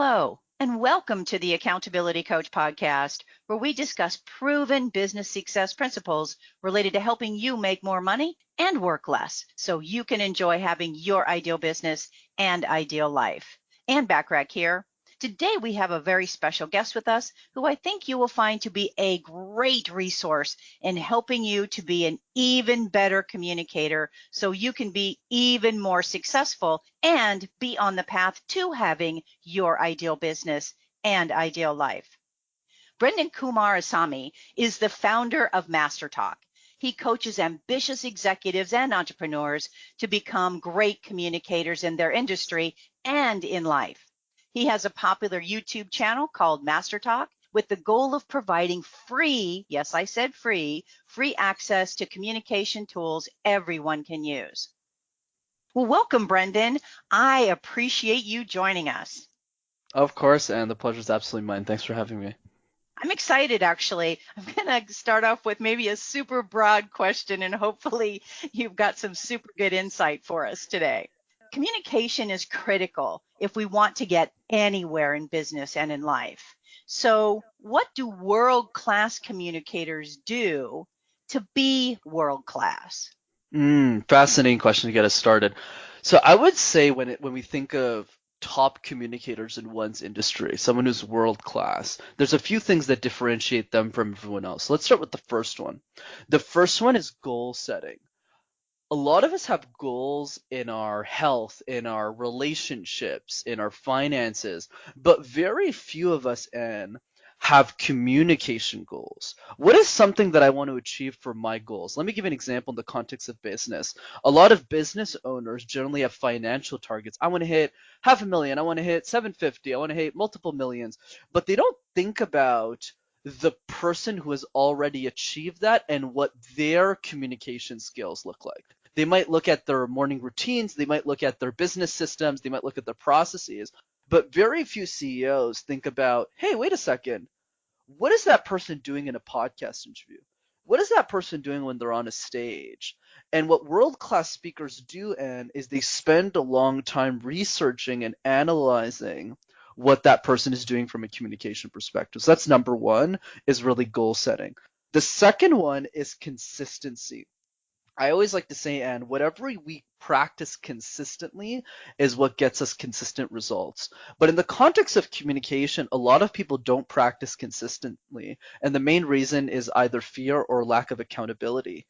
Hello, and welcome to the Accountability Coach podcast, where we discuss proven business success principles related to helping you make more money and work less so you can enjoy having your ideal business and ideal life. And Bachrach here. Today we have a very special guest with us who I think you will find to be a great resource in helping you to be an even better communicator so you can be even more successful and be on the path to having your ideal business and ideal life. Brenden Kumarasamy is the founder of MasterTalk. He coaches ambitious executives and entrepreneurs to become great communicators in their industry and in life. He has a popular YouTube channel called MasterTalk with the goal of providing free, yes, I said free access to communication tools everyone can use. Well, welcome, Brenden. I appreciate you joining us. Of course, and the pleasure is absolutely mine. Thanks for having me. I'm excited, actually. I'm going to start off with maybe a super broad question, and hopefully you've got some super good insight for us today. Communication is critical if we want to get anywhere in business and in life. So what do world-class communicators do to be world-class? Fascinating question to get us started. So I would say when we think of top communicators in one's industry, someone who's world class, there's a few things that differentiate them from everyone else. Let's start with the first one. The first one is goal setting. A lot of us have goals in our health, in our relationships, in our finances, but very few of us have communication goals. What is something that I want to achieve for my goals? Let me give you an example in the context of business. A lot of business owners generally have financial targets. I want to hit $500,000. I want to hit 750. I want to hit multiple millions, but they don't think about the person who has already achieved that and what their communication skills look like. They might look at their morning routines, they might look at their business systems, they might look at their processes, but very few CEOs think about, hey, wait a second, what is that person doing in a podcast interview? What is that person doing when they're on a stage? And what world-class speakers do, is they spend a long time researching and analyzing what that person is doing from a communication perspective. So that's number one, is really goal setting. The second one is consistency. I always like to say, and whatever we practice consistently is what gets us consistent results. But in the context of communication, a lot of people don't practice consistently. And the main reason is either fear or lack of accountability.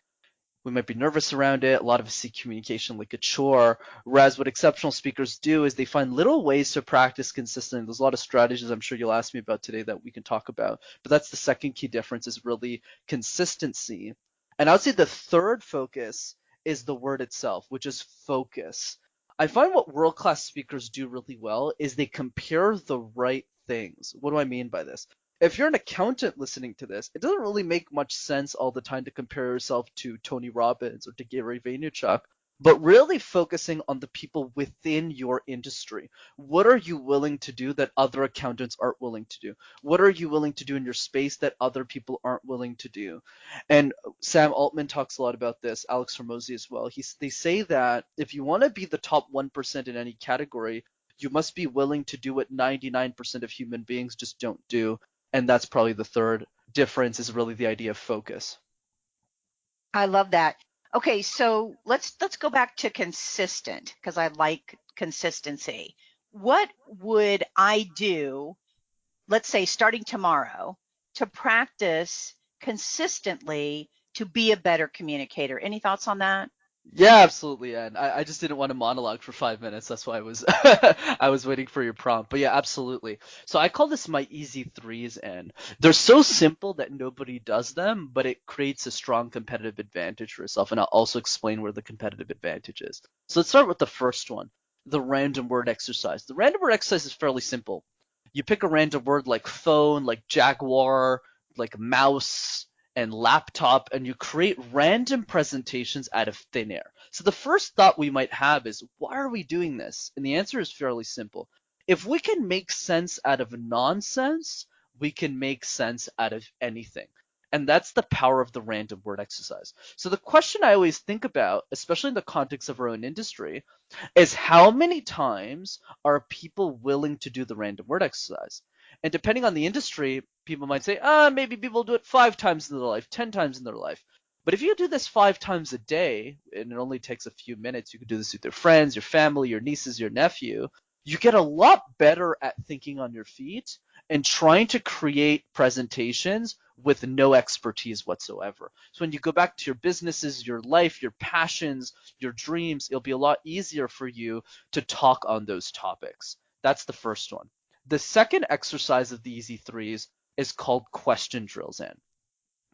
We might be nervous around it. A lot of us see communication like a chore. Whereas what exceptional speakers do is they find little ways to practice consistently. There's a lot of strategies I'm sure you'll ask me about today that we can talk about. But that's the second key difference, is really consistency. And I would say the third focus is the word itself, which is focus. I find what world-class speakers do really well is they compare the right things. What do I mean by this? If you're an accountant listening to this, it doesn't really make much sense all the time to compare yourself to Tony Robbins or to Gary Vaynerchuk, but really focusing on the people within your industry. What are you willing to do that other accountants aren't willing to do? What are you willing to do in your space that other people aren't willing to do? And Sam Altman talks a lot about this, Alex Hormozi as well. They say that if you want to be the top 1% in any category, you must be willing to do what 99% of human beings just don't do. And that's probably the third difference, is really the idea of focus. I love that. Okay, so let's go back to consistent, because I like consistency. What would I do, let's say starting tomorrow, to practice consistently to be a better communicator? Any thoughts on that? Yeah, absolutely. And I just didn't want to monologue for 5 minutes. That's why I was I was waiting for your prompt. But yeah, absolutely. So I call this my easy threes, and they're so simple that nobody does them, but it creates a strong competitive advantage for yourself. And I'll also explain where the competitive advantage is. So let's start with the first one, the random word exercise. The random word exercise is fairly simple. You pick a random word like phone, like jaguar, like mouse, and laptop, and you create random presentations out of thin air. So the first thought we might have is, why are we doing this? And the answer is fairly simple. If we can make sense out of nonsense, we can make sense out of anything. And that's the power of the random word exercise. So the question I always think about, especially in the context of our own industry, is how many times are people willing to do the random word exercise? And depending on the industry, people might say, maybe people do it 5 times in their life, 10 times in their life. But if you do this 5 times a day, and it only takes a few minutes, you can do this with your friends, your family, your nieces, your nephew, you get a lot better at thinking on your feet and trying to create presentations with no expertise whatsoever. So when you go back to your businesses, your life, your passions, your dreams, it'll be a lot easier for you to talk on those topics. That's the first one. The second exercise of the Easy Threes is called question drills in.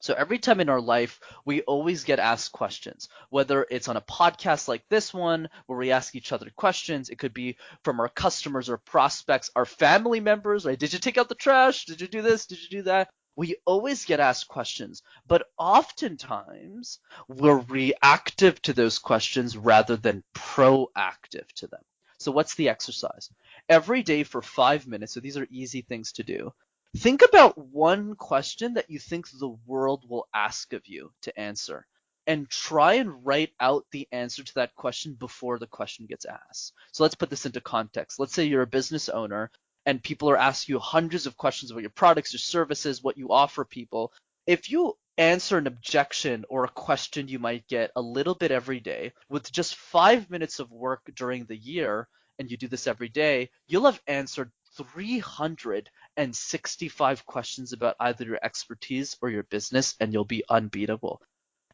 So every time in our life, we always get asked questions, whether it's on a podcast like this one, where we ask each other questions. It could be from our customers or prospects, our family members, right? Did you take out the trash? Did you do this? Did you do that? We always get asked questions, but oftentimes we're reactive to those questions rather than proactive to them. So what's the exercise? Every day for 5 minutes, so these are easy things to do. Think about one question that you think the world will ask of you to answer, and try and write out the answer to that question before the question gets asked. So let's put this into context. Let's say you're a business owner and people are asking you hundreds of questions about your products, your services, what you offer people. If you answer an objection or a question you might get a little bit every day with just 5 minutes of work during the year, and you do this every day, you'll have answered 365 questions about either your expertise or your business, and you'll be unbeatable.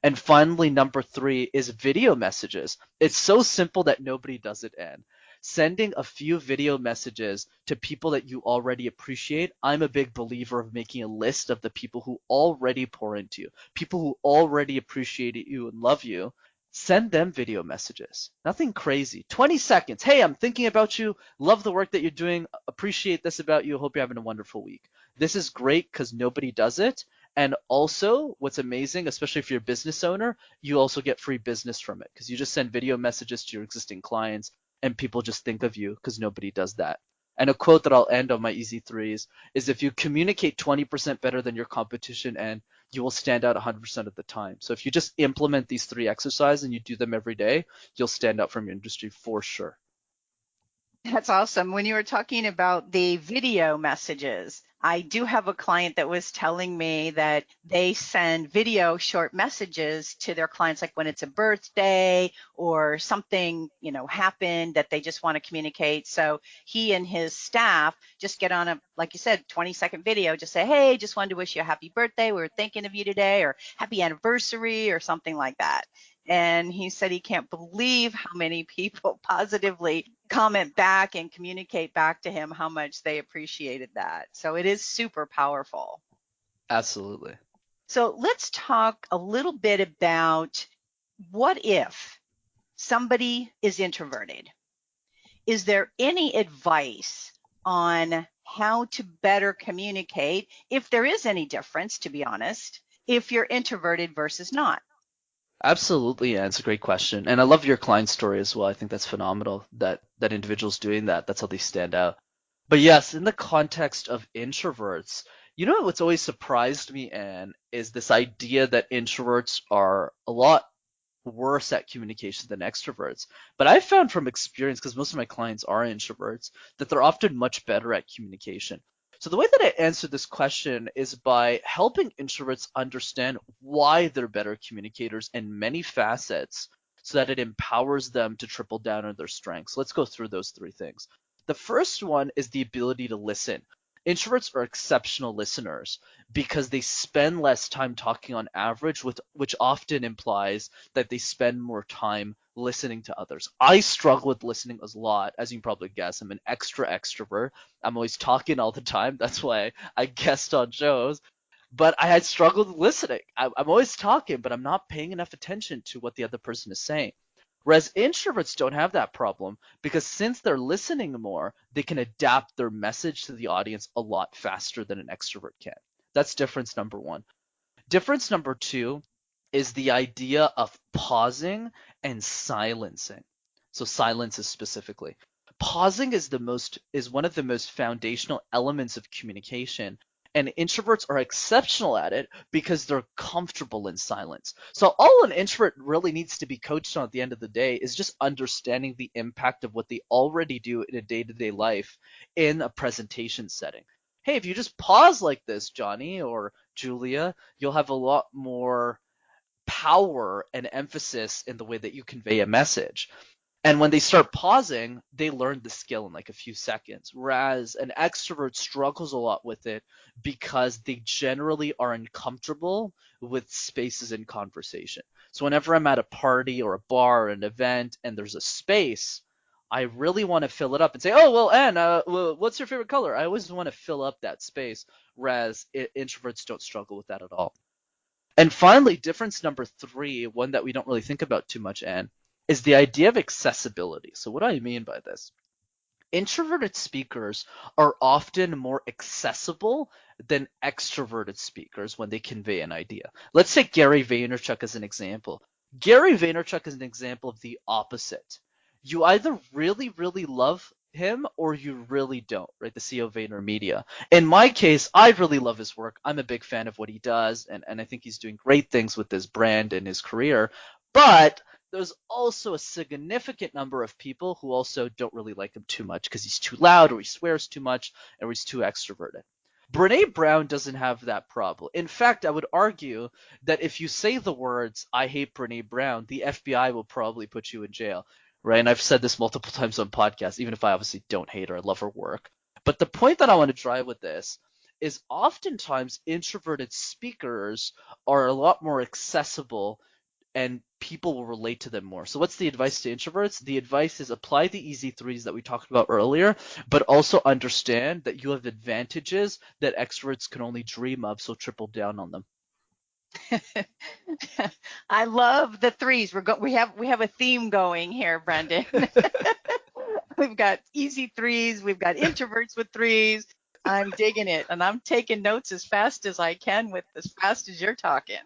And finally, number 3 is video messages. It's so simple that nobody does it in. Sending a few video messages to people that you already appreciate. I'm a big believer of making a list of the people who already pour into you, people who already appreciate you and love you. Send them video messages. Nothing crazy. 20 seconds. Hey, I'm thinking about you. Love the work that you're doing. Appreciate this about you. Hope you're having a wonderful week. This is great because nobody does it. And also, what's amazing, especially if you're a business owner, you also get free business from it because you just send video messages to your existing clients and people just think of you because nobody does that. And a quote that I'll end on my Easy Threes is, if you communicate 20% better than your competition, and you will stand out 100% of the time. So if you just implement these 3 exercises and you do them every day, you'll stand out from your industry for sure. That's awesome. When you were talking about the video messages, I do have a client that was telling me that they send video short messages to their clients, like when it's a birthday or something, happened that they just want to communicate. So he and his staff just get on a, like you said, 20-second video, just say, hey, just wanted to wish you a happy birthday. We were thinking of you today, or happy anniversary or something like that. And he said he can't believe how many people positively comment back and communicate back to him how much they appreciated that. So it is super powerful. Absolutely. So let's talk a little bit about, what if somebody is introverted? Is there any advice on how to better communicate, if there is any difference, to be honest, if you're introverted versus not? Absolutely, yeah, it's a great question. And I love your client story as well. I think that's phenomenal that individual's doing that. That's how they stand out. But yes, in the context of introverts, what's always surprised me, Anne, is this idea that introverts are a lot worse at communication than extroverts. But I've found from experience, because most of my clients are introverts, that they're often much better at communication. So the way that I answer this question is by helping introverts understand why they're better communicators in many facets, so that it empowers them to triple down on their strengths. Let's go through those 3 things. The first one is the ability to listen. Introverts are exceptional listeners because they spend less time talking on average, which often implies that they spend more time listening to others. I struggle with listening a lot, as you can probably guess. I'm an extrovert. I'm always talking all the time. That's why I guest on shows. But I had struggled with listening. I'm always talking, but I'm not paying enough attention to what the other person is saying. Whereas introverts don't have that problem, because since they're listening more, they can adapt their message to the audience a lot faster than an extrovert can. That's difference number 1. Difference number 2 is the idea of pausing and silencing. So silence is specifically. Pausing is one of the most foundational elements of communication. And introverts are exceptional at it because they're comfortable in silence. So all an introvert really needs to be coached on at the end of the day is just understanding the impact of what they already do in a day-to-day life in a presentation setting. Hey, if you just pause like this, Johnny or Julia, you'll have a lot more power and emphasis in the way that you convey a message. And when they start pausing, they learn the skill in like a few seconds. Whereas an extrovert struggles a lot with it because they generally are uncomfortable with spaces in conversation. So whenever I'm at a party or a bar or an event and there's a space, I really want to fill it up and say, oh, well, Anne, what's your favorite color? I always want to fill up that space, whereas introverts don't struggle with that at all. And finally, difference number 3, one that we don't really think about too much, Anne, is the idea of accessibility. So what do I mean by this? Introverted speakers are often more accessible than extroverted speakers when they convey an idea. Let's take Gary Vaynerchuk as an example. Gary Vaynerchuk is an example of the opposite. You either really, really love him or you really don't, right? The CEO of VaynerMedia. In my case, I really love his work. I'm a big fan of what he does, and I think he's doing great things with his brand and his career. But there's also a significant number of people who also don't really like him too much because he's too loud or he swears too much or he's too extroverted. Brene Brown doesn't have that problem. In fact, I would argue that if you say the words, I hate Brene Brown, the FBI will probably put you in jail, right? And I've said this multiple times on podcasts, even if I obviously don't hate her, I love her work. But the point that I want to drive with this is oftentimes introverted speakers are a lot more accessible and people will relate to them more. So what's the advice to introverts? The advice is apply the easy threes that we talked about earlier, but also understand that you have advantages that extroverts can only dream of, so triple down on them. I love the threes. We have a theme going here, Brenden. We've got easy threes. We've got introverts with threes. I'm digging it, and I'm taking notes as fast as I can as fast as you're talking.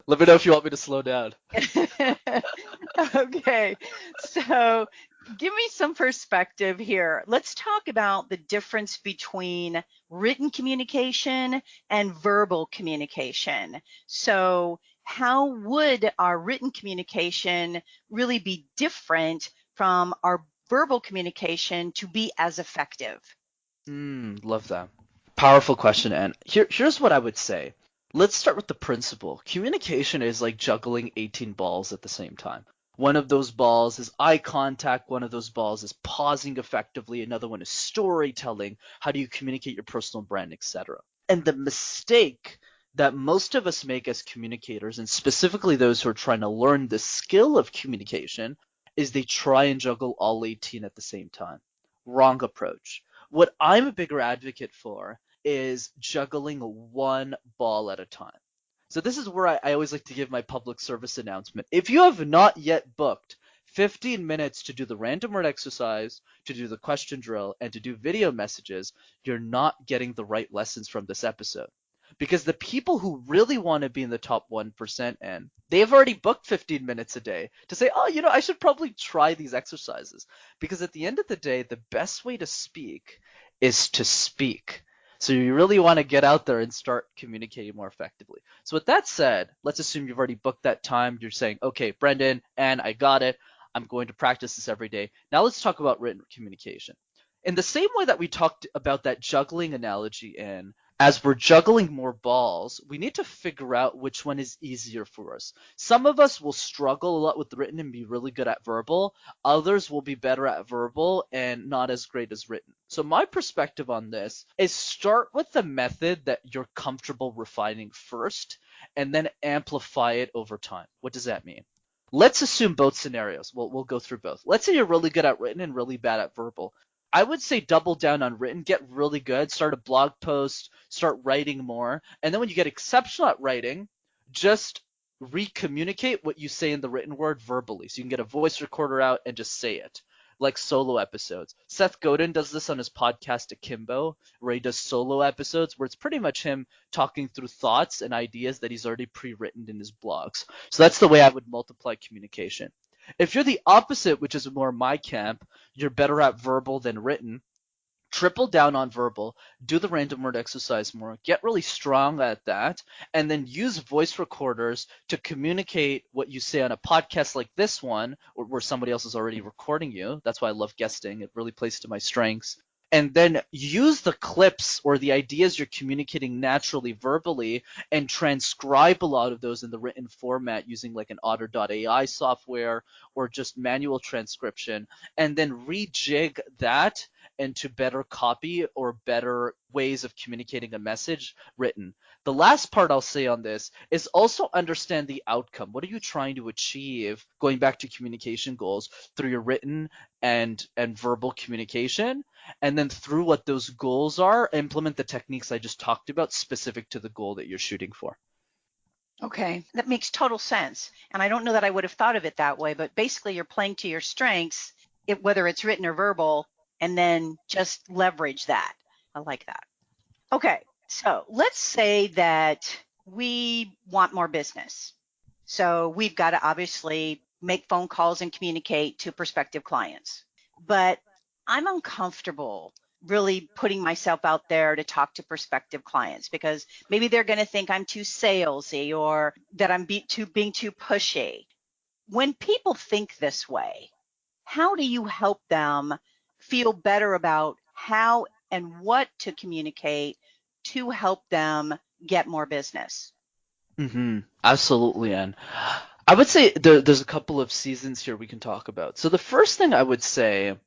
Let me know if you want me to slow down. Okay, so give me some perspective here. Let's talk about the difference between written communication and verbal communication. So how would our written communication really be different from our verbal communication to be as effective? Love that. Powerful question, Anne. Here's what I would say. Let's start with the principle. Communication is like juggling 18 balls at the same time. One of those balls is eye contact, one of those balls is pausing effectively, another one is storytelling, how do you communicate your personal brand, etc. And the mistake that most of us make as communicators, and specifically those who are trying to learn the skill of communication, is they try and juggle all 18 at the same time. Wrong approach. What I'm a bigger advocate for is juggling one ball at a time. So this is where I always like to give my public service announcement. If you have not yet booked 15 minutes to do the random word exercise, to do the question drill, and to do video messages, you're not getting the right lessons from this episode. Because the people who really want to be in the top 1%, and they've already booked 15 minutes a day to say, oh, I should probably try these exercises. Because at the end of the day, the best way to speak is to speak. So you really want to get out there and start communicating more effectively. So with that said, let's assume you've already booked that time. You're saying, okay, Brenden, and I got it. I'm going to practice this every day. Now let's talk about written communication. In the same way that we talked about that juggling analogy, and as we're juggling more balls, we need to figure out which one is easier for us. Some of us will struggle a lot with written and be really good at verbal. Others will be better at verbal and not as great as written. So my perspective on this is start with the method that you're comfortable refining first and then amplify it over time. What does that mean? Let's assume both scenarios. We'll go through both. Let's say you're really good at written and really bad at verbal. I would say double down on written, get really good, start a blog post, start writing more. And then when you get exceptional at writing, just re-communicate what you say in the written word verbally. So you can get a voice recorder out and just say it, like solo episodes. Seth Godin does this on his podcast Akimbo, where he does solo episodes where it's pretty much him talking through thoughts and ideas that he's already pre-written in his blogs. So that's the way I would multiply communication. If you're the opposite, which is more my camp, you're better at verbal than written, triple down on verbal, do the random word exercise more, get really strong at that, and then use voice recorders to communicate what you say on a podcast like this one, or where somebody else is already recording you. That's why I love guesting. It really plays to my strengths. And then use the clips or the ideas you're communicating naturally verbally and transcribe a lot of those in the written format using like an otter.ai software or just manual transcription, and then rejig that into better copy or better ways of communicating a message written. The last part I'll say on this is also understand the outcome. What are you trying to achieve, going back to communication goals, through your written and verbal communication? And then through what those goals are, implement the techniques I just talked about specific to the goal that you're shooting for. Okay, that makes total sense. And I don't know that I would have thought of it that way, but basically you're playing to your strengths, whether it's written or verbal, and then just leverage that. I like that. Okay, so let's say that we want more business. So we've got to obviously make phone calls and communicate to prospective clients. But I'm uncomfortable really putting myself out there to talk to prospective clients because maybe they're going to think I'm too salesy or that I'm being too pushy. When people think this way, how do you help them feel better about how and what to communicate to help them get more business? Absolutely, Anne. I would say there's a couple of seasons here we can talk about. So the first thing I would say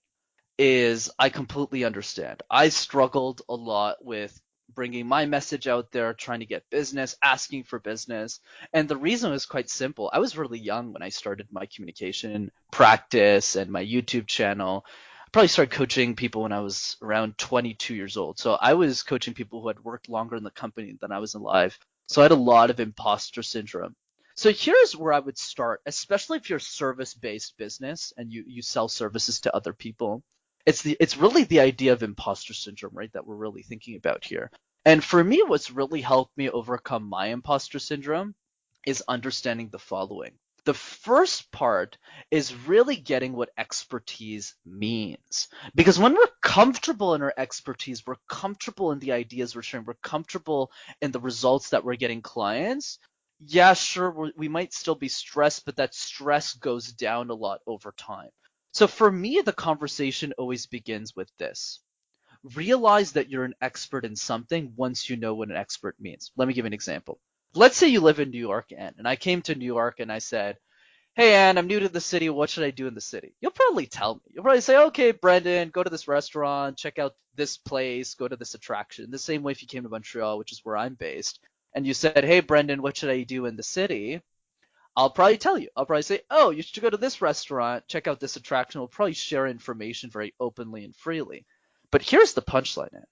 is I completely understand. I struggled a lot with bringing my message out there, trying to get business, asking for business. And the reason was quite simple. I was really young when I started my communication practice and my YouTube channel. I probably started coaching people when I was around 22 years old. So I was coaching people who had worked longer in the company than I was alive. So I had a lot of imposter syndrome. So here's where I would start, especially if you're a service-based business and you sell services to other people. It's really the idea of imposter syndrome, right, that we're really thinking about here. And for me, what's really helped me overcome my imposter syndrome is understanding the following. The first part is really getting what expertise means. Because when we're comfortable in our expertise, we're comfortable in the ideas we're sharing, we're comfortable in the results that we're getting clients. Yeah, sure, we might still be stressed, but that stress goes down a lot over time. So for me, the conversation always begins with this. Realize that you're an expert in something once you know what an expert means. Let me give an example. Let's say you live in New York, Anne, and I came to New York and I said, hey, Anne, I'm new to the city. What should I do in the city? You'll probably tell me. You'll probably say, okay, Brenden, go to this restaurant, check out this place, go to this attraction. The same way if you came to Montreal, which is where I'm based, and you said, hey, Brenden, what should I do in the city? I'll probably tell you. I'll probably say, oh, you should go to this restaurant, check out this attraction. We'll probably share information very openly and freely. But here's the punchline, Ed.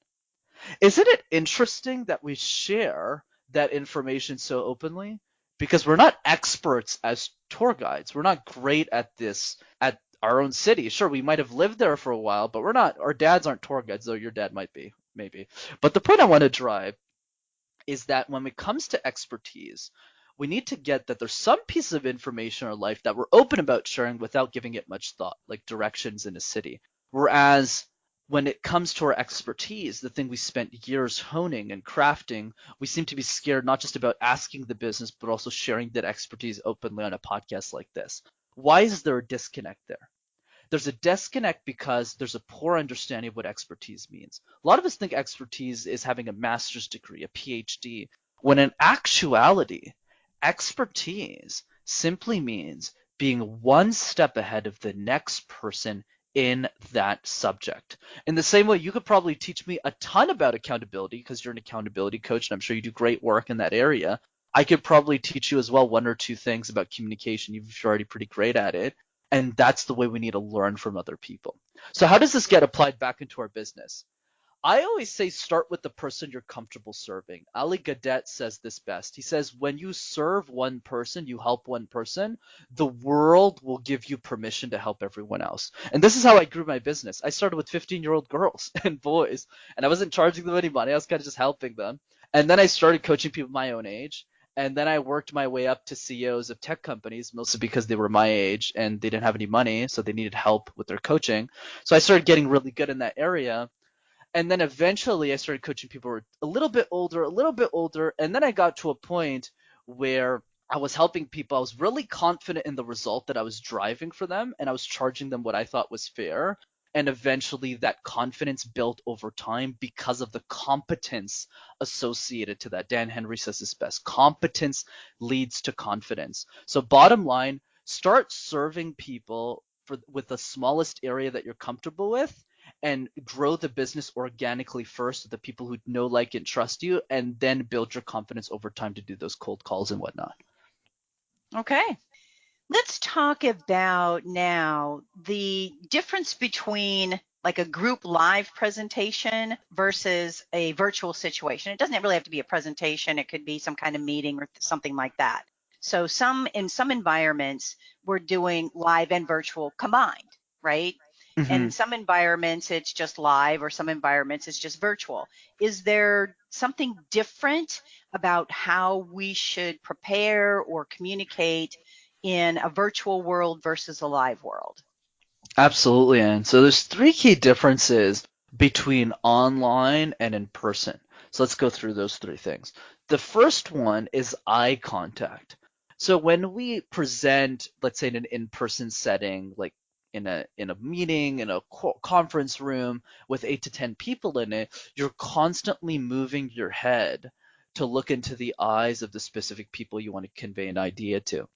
Isn't it interesting that we share that information so openly? Because we're not experts as tour guides. We're not great at this at our own city. Sure, we might have lived there for a while, but we're not. Our dads aren't tour guides, though your dad might be, maybe. But the point I want to drive is that when it comes to expertise, we need to get that there's some pieces of information in our life that we're open about sharing without giving it much thought, like directions in a city. Whereas when it comes to our expertise, the thing we spent years honing and crafting, we seem to be scared not just about asking the business, but also sharing that expertise openly on a podcast like this. Why is there a disconnect there? There's a disconnect because there's a poor understanding of what expertise means. A lot of us think expertise is having a master's degree, a PhD, when in actuality, expertise simply means being one step ahead of the next person in that subject. In the same way, you could probably teach me a ton about accountability because you're an accountability coach and I'm sure you do great work in that area. I could probably teach you as well one or two things about communication. You're already pretty great at it. And that's the way we need to learn from other people. So how does this get applied back into our business? I always say start with the person you're comfortable serving. Ali Gadet says this best. He says, when you serve one person, you help one person, the world will give you permission to help everyone else. And this is how I grew my business. I started with 15-year-old girls and boys, and I wasn't charging them any money. I was kind of just helping them. And then I started coaching people my own age. And then I worked my way up to CEOs of tech companies, mostly because they were my age and they didn't have any money, so they needed help with their coaching. So I started getting really good in that area. And then eventually I started coaching people who were a little bit older. And then I got to a point where I was helping people. I was really confident in the result that I was driving for them, and I was charging them what I thought was fair. And eventually that confidence built over time because of the competence associated to that. Dan Henry says this best: competence leads to confidence. So bottom line, start serving people with the smallest area that you're comfortable with, and grow the business organically first with the people who know, like, and trust you, and then build your confidence over time to do those cold calls and whatnot. Okay. Let's talk about now the difference between like a group live presentation versus a virtual situation. It doesn't really have to be a presentation. It could be some kind of meeting or something like that. So in some environments, we're doing live and virtual combined, right? And Mm-hmm. some environments, it's just live, or some environments, it's just virtual. Is there something different about how we should prepare or communicate in a virtual world versus a live world? Absolutely. And so there's three key differences between online and in person. So let's go through those three things. The first one is eye contact. So when we present, let's say in an in-person setting, like in a meeting, in a conference room with 8 to 10 people in it, you're constantly moving your head to look into the eyes of the specific people you want to convey an idea to.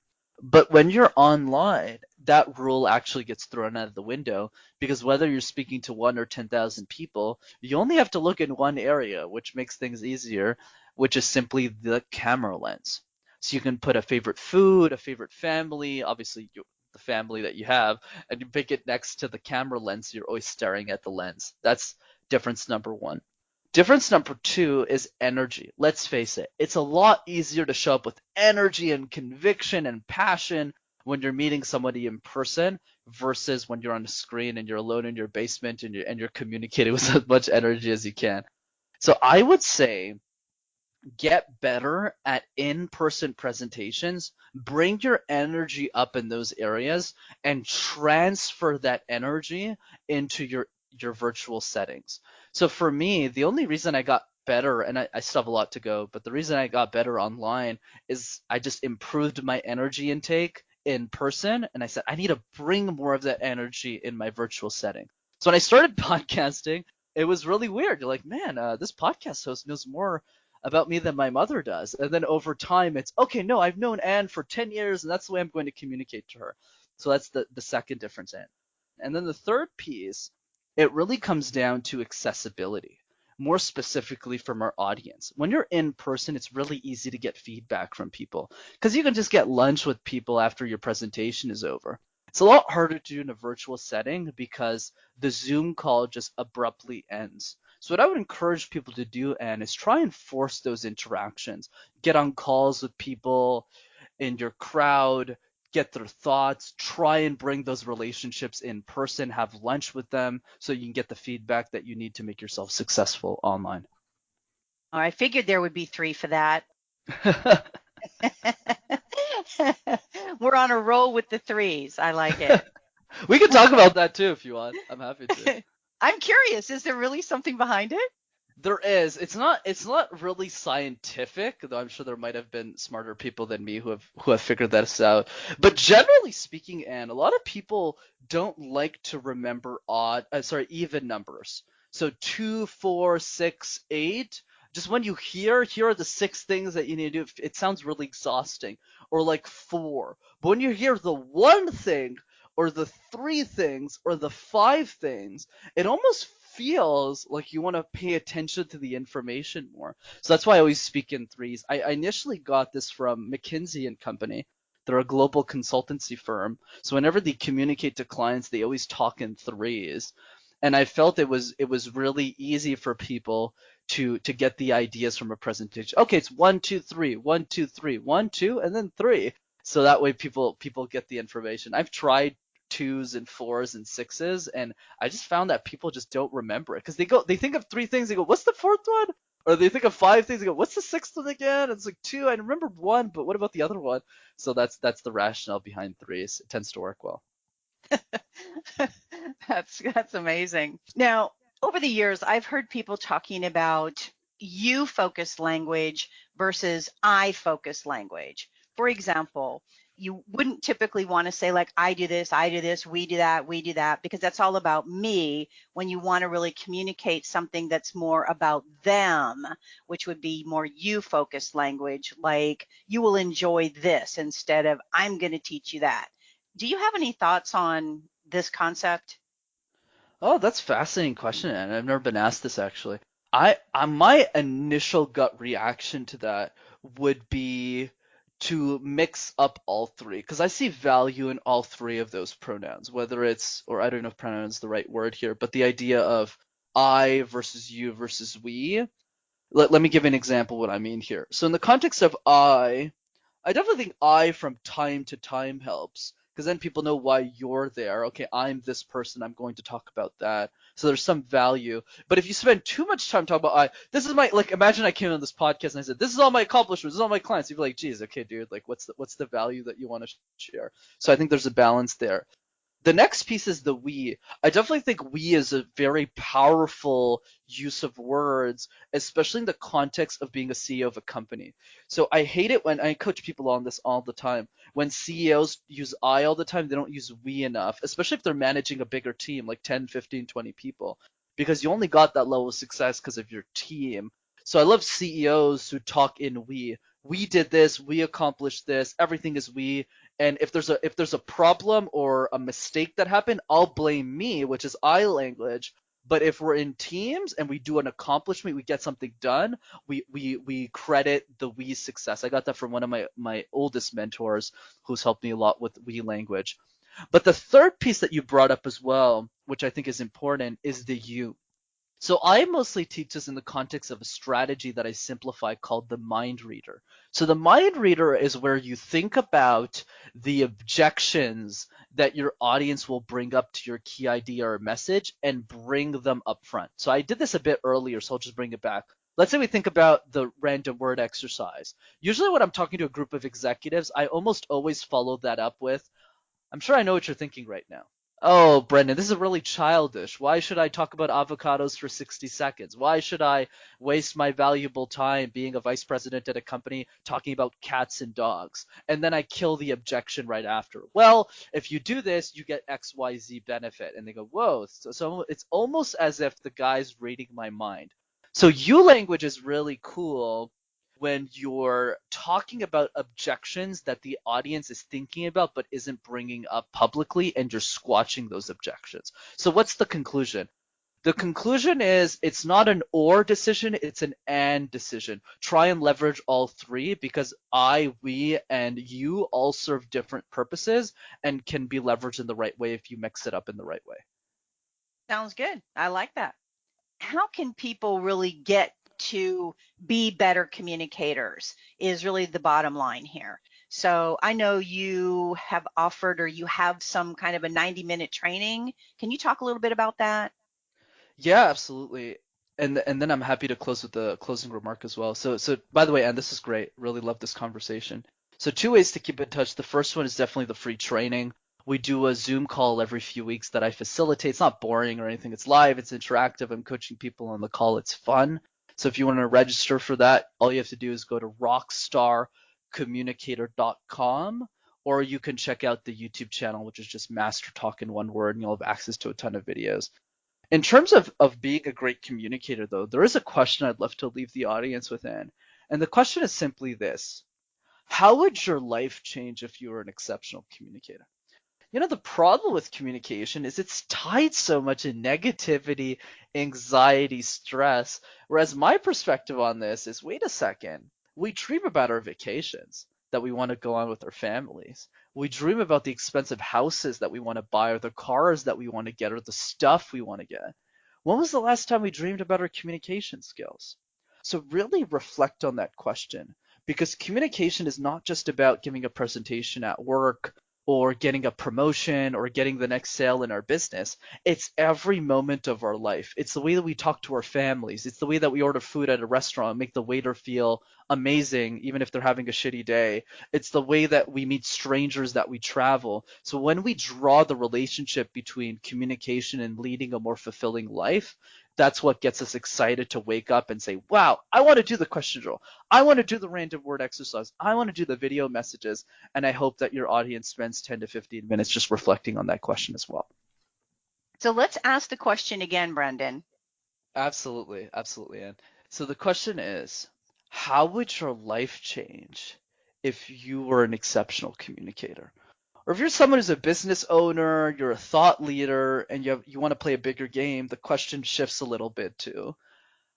But when you're online, that rule actually gets thrown out of the window, because whether you're speaking to 1 or 10,000 people, you only have to look in one area, which makes things easier, which is simply the camera lens. So you can put a favorite food, a favorite family, obviously the family that you have, and you pick it next to the camera lens. So you're always staring at the lens. That's difference number one. Difference number two is energy. Let's face it, it's a lot easier to show up with energy and conviction and passion when you're meeting somebody in person versus when you're on a screen and you're alone in your basement and you're communicating with as much energy as you can. So I would say get better at in-person presentations, bring your energy up in those areas, and transfer that energy into your virtual settings. So for me, the only reason I got better, and I still have a lot to go, but the reason I got better online is I just improved my energy intake in person, and I said I need to bring more of that energy in my virtual setting. So when I started podcasting, it was really weird. You're like, man, this podcast host knows more about me than my mother does. And then over time, it's okay, no, I've known Anne for 10 years, and that's the way I'm going to communicate to her. So that's the second difference, Anne. And then the third piece, it really comes down to accessibility, more specifically from our audience. When you're in person, it's really easy to get feedback from people because you can just get lunch with people after your presentation is over. It's a lot harder to do in a virtual setting because the Zoom call just abruptly ends. So what I would encourage people to do, Anne, is try and force those interactions. Get on calls with people in your crowd, get their thoughts, try and bring those relationships in person, have lunch with them so you can get the feedback that you need to make yourself successful online. I figured there would be three for that. We're on a roll with the threes. I like it. We can talk about that too if you want. I'm happy to. I'm curious, is there really something behind it? There is. It's not really scientific, though I'm sure there might have been smarter people than me who have figured this out. But generally speaking, Anne, a lot of people don't like to remember even numbers. So 2, 4, 6, 8. Just when you here are the 6 things that you need to do, it sounds really exhausting. Or like 4. But when you hear the one thing, or the 3 things, or the 5 things, it almost feels like you want to pay attention to the information more. So that's why I always speak in threes. I initially got this from McKinsey and Company. They're a global consultancy firm. So whenever they communicate to clients, they always talk in threes. And I felt it was really easy for people to get the ideas from a presentation. Okay, it's 1, 2, 3, 1, 2, 3, 1, 2, and then 3. So that way people get the information. I've tried 2s and 4s and 6s, and I just found that people just don't remember it because they think of 3 things, they go, what's the 4th one? Or they think of 5 things, they go, what's the 6th one again? And it's like 2, I remembered 1, but what about the other one? So that's the rationale behind 3s. It tends to work well. That's amazing. Now, Over the years, I've heard people talking about you focused language versus I focused language. For example, you wouldn't typically want to say, like, I do this, we do that, because that's all about me, when you want to really communicate something that's more about them, which would be more you focused language, like, you will enjoy this instead of I'm going to teach you that. Do you have any thoughts on this concept? Oh, that's a fascinating question, and I've never been asked this actually. My initial gut reaction to that would be to mix up all three, because I see value in all three of those pronouns, whether it's, or I don't know if pronoun is the right word here, but the idea of I versus you versus we. Let me give an example what I mean here. So in the context of I definitely think I from time to time helps, because then people know why you're there. Okay, I'm this person. I'm going to talk about that. So there's some value. But if you spend too much time talking about this is my, like, imagine I came on this podcast and I said this is all my accomplishments, this is all my clients. You'd be like, geez, okay, dude, like what's the value that you want to share? So I think there's a balance there. The next piece is the we. I definitely think we is a very powerful use of words, especially in the context of being a CEO of a company. So I hate it when I coach people on this all the time. When CEOs use I all the time, they don't use we enough, especially if they're managing a bigger team, like 10, 15, 20 people, because you only got that level of success because of your team. So I love CEOs who talk in we. We did this, we accomplished this, everything is we, and if there's a problem or a mistake that happened, I'll blame me, which is I language. But if we're in teams and we do an accomplishment, we get something done, we credit the we success. I got that from one of my oldest mentors who's helped me a lot with we language. But the third piece that you brought up as well, which I think is important, is the you. So I mostly teach this in the context of a strategy that I simplify called the mind reader. So the mind reader is where you think about the objections that your audience will bring up to your key idea or message and bring them up front. So I did this a bit earlier, so I'll just bring it back. Let's say we think about the random word exercise. Usually when I'm talking to a group of executives, I almost always follow that up with, I'm sure I know what you're thinking right now. Oh, Brenden, this is really childish. Why should I talk about avocados for 60 seconds? Why should I waste my valuable time being a vice president at a company talking about cats and dogs? And then I kill the objection right after. Well, if you do this, you get XYZ benefit. And they go, whoa. So it's almost as if the guy's reading my mind. So U language is really cool when you're talking about objections that the audience is thinking about but isn't bringing up publicly, and you're squashing those objections. So what's the conclusion? The conclusion is it's not an or decision, it's an and decision. Try and leverage all three, because I, we, and you all serve different purposes and can be leveraged in the right way if you mix it up in the right way. Sounds good. I like that. How can people really get to be better communicators is really the bottom line here. So I know you have offered, or you have some kind of a 90-minute training. Can you talk a little bit about that? Yeah, absolutely. And then I'm happy to close with the closing remark as well. So by the way, Anne, this is great. Really love this conversation. So two ways to keep in touch. The first one is definitely the free training. We do a Zoom call every few weeks that I facilitate. It's not boring or anything. It's live, it's interactive. I'm coaching people on the call. It's fun. So if you want to register for that, all you have to do is go to rockstarcommunicator.com, or you can check out the YouTube channel, which is just Master Talk in one word, and you'll have access to a ton of videos. In terms of being a great communicator, though, there is a question I'd love to leave the audience with, Anne. And the question is simply this: how would your life change if you were an exceptional communicator? The problem with communication is it's tied so much in negativity, anxiety, stress. Whereas my perspective on this is, wait a second, we dream about our vacations that we want to go on with our families. We dream about the expensive houses that we want to buy, or the cars that we want to get, or the stuff we want to get. When was the last time we dreamed about our communication skills? So really reflect on that question, because communication is not just about giving a presentation at work or getting a promotion or getting the next sale in our business. It's every moment of our life. It's the way that we talk to our families. It's the way that we order food at a restaurant and make the waiter feel amazing, even if they're having a shitty day. It's the way that we meet strangers, that we travel. So when we draw the relationship between communication and leading a more fulfilling life, That's what gets us excited to wake up and say, wow, I want to do the question drill. I want to do the random word exercise. I want to do the video messages. And I hope that your audience spends 10 to 15 minutes just reflecting on that question as well. So let's ask the question again, Brenden. Absolutely. Absolutely. And so the question is, how would your life change if you were an exceptional communicator? Or if you're someone who's a business owner, you're a thought leader, and you want to play a bigger game, the question shifts a little bit to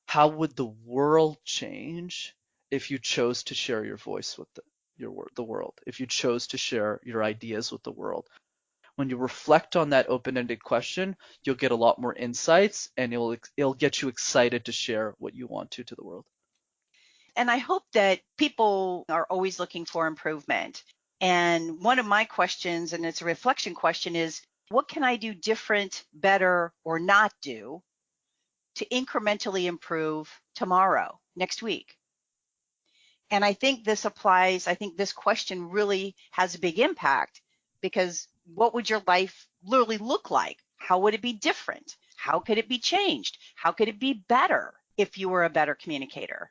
how would the world change if you chose to share your voice with the world, if you chose to share your ideas with the world? When you reflect on that open-ended question, you'll get a lot more insights, and it'll get you excited to share what you want to the world. And I hope that people are always looking for improvement. And one of my questions, and it's a reflection question, is what can I do different, better, or not do to incrementally improve tomorrow, next week? And I think this applies, I think this question really has a big impact, because what would your life literally look like? How would it be different? How could it be changed? How could it be better if you were a better communicator?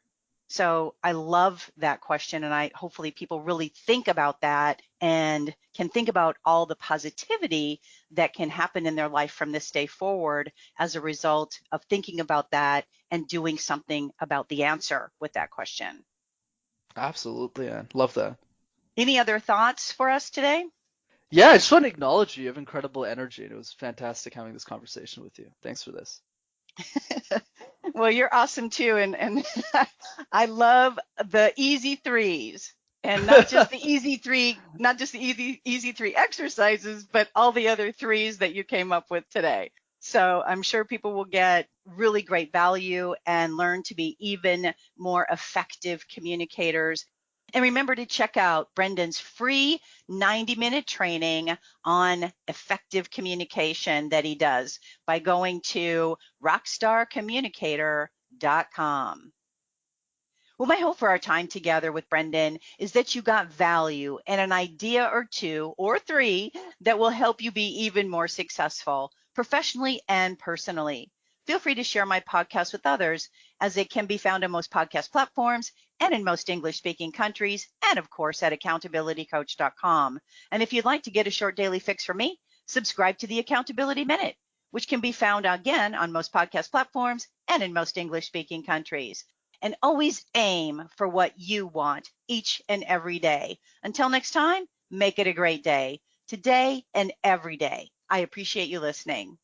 So I love that question, and hopefully people really think about that and can think about all the positivity that can happen in their life from this day forward as a result of thinking about that and doing something about the answer with that question. Absolutely, Anne. Love that. Any other thoughts for us today? Yeah, I just want to acknowledge you. You have incredible energy, and it was fantastic having this conversation with you. Thanks for this. Well, you're awesome too, and I love the easy threes, and not just the easy three exercises, but all the other threes that you came up with today. So I'm sure people will get really great value and learn to be even more effective communicators. And remember to check out Brenden's free 90-minute training on effective communication that he does by going to rockstarcommunicator.com. Well, my hope for our time together with Brenden is that you got value and an idea or two or three that will help you be even more successful professionally and personally. Feel free to share my podcast with others, as it can be found on most podcast platforms and in most English-speaking countries, and of course at accountabilitycoach.com. And if you'd like to get a short daily fix from me, subscribe to the Accountability Minute, which can be found again on most podcast platforms and in most English-speaking countries. And always aim for what you want each and every day. Until next time, make it a great day, today and every day. I appreciate you listening.